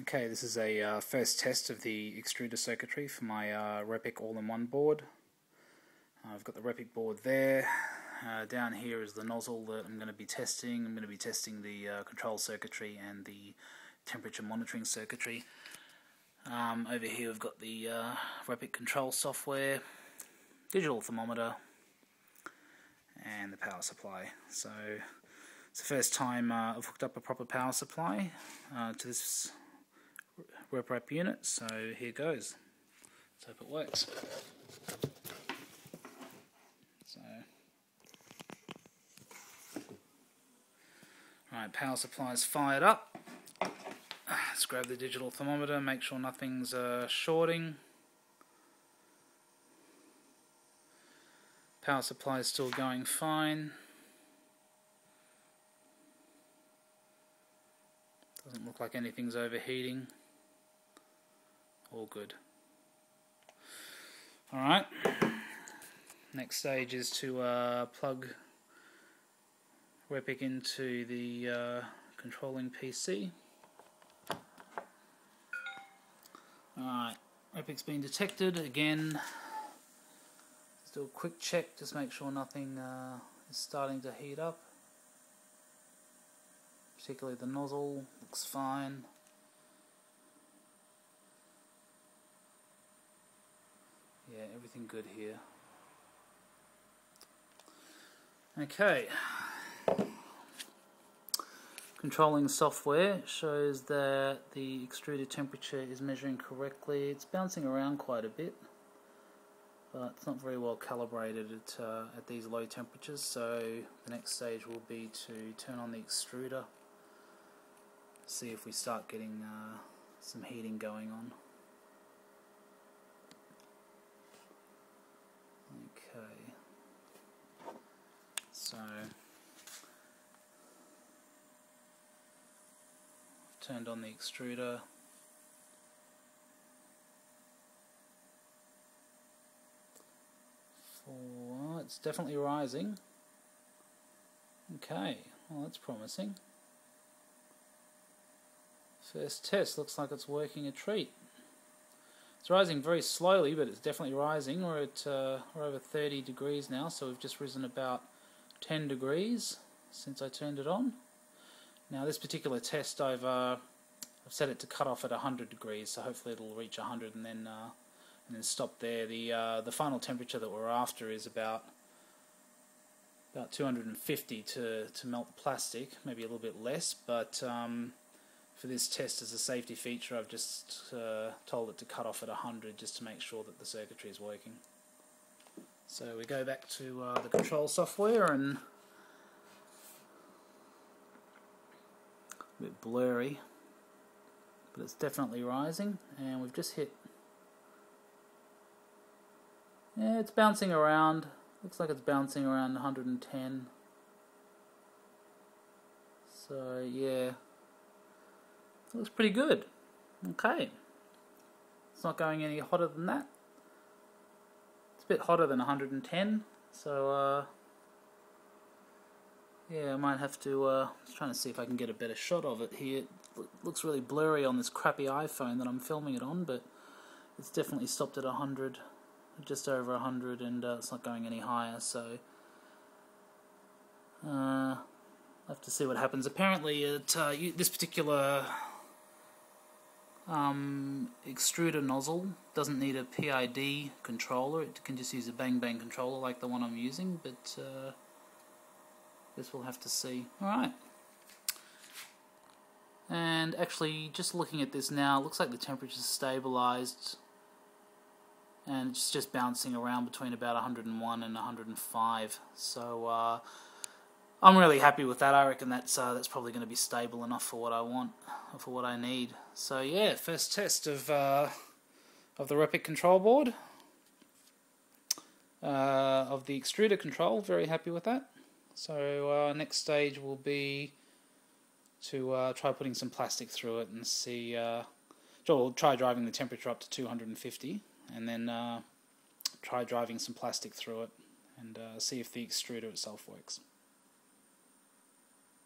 Okay, this is a first test of the extruder circuitry for my Repic all-in-one board. I've got the Repic board there. Down here is the nozzle that I'm going to be testing. I'm going to be testing the control circuitry and the temperature monitoring circuitry. Over here we've got the Repic control software, digital thermometer, and the power supply. So it's the first time I've hooked up a proper power supply to this RepRap unit, so here goes. Let's hope it works. Alright, power supply is fired up. Let's grab the digital thermometer, make sure nothing's shorting. Power supply is still going fine. Doesn't look like anything's overheating. All good. Alright, next stage is to plug Repic into the controlling PC. Alright, Repic's been detected. Again, let's do a quick check, just make sure nothing is starting to heat up. Particularly the nozzle looks fine. Yeah, everything good here. Okay. Controlling software shows that the extruder temperature is measuring correctly. It's bouncing around quite a bit, but it's not very well calibrated at these low temperatures, so the next stage will be to turn on the extruder, see if we start getting some heating going on. Okay, so turned on the extruder. It's definitely rising. Okay, well that's promising. First test looks like it's working a treat. It's rising very slowly, but it's definitely rising. We're at we're over 30 degrees now, so we've just risen about 10 degrees since I turned it on. Now this particular test I've set it to cut off at 100 degrees, so hopefully it'll reach 100 and then stop there. The final temperature that we're after is about 250 to melt the plastic, maybe a little bit less, but for this test as a safety feature I've just told it to cut off at 100 just to make sure that the circuitry is working. So we go back to the control software, and a bit blurry, but it's definitely rising, and we've just hit, yeah, it's bouncing around, looks like it's bouncing around 110, so yeah, it looks pretty good. Okay, it's not going any hotter than that. It's a bit hotter than 110, so yeah, I might have to, just trying to see if I can get a better shot of it here. It looks really blurry on this crappy iPhone that I'm filming it on, but it's definitely stopped at 100, just over 100, and it's not going any higher, so I'll have to see what happens. Apparently this particular extruder nozzle doesn't need a PID controller. It can just use a bang-bang controller like the one I'm using, but guess we'll have to see. Alright. And actually, just looking at this now, it looks like the temperature's stabilized, and it's just bouncing around between about 101 and 105. So I'm really happy with that. I reckon that's probably going to be stable enough for what I want, or for what I need. So yeah, first test of the Repic control board, of the extruder control. Very happy with that. So next stage will be to try putting some plastic through it and see. We'll try driving the temperature up to 250, and then try driving some plastic through it and see if the extruder itself works.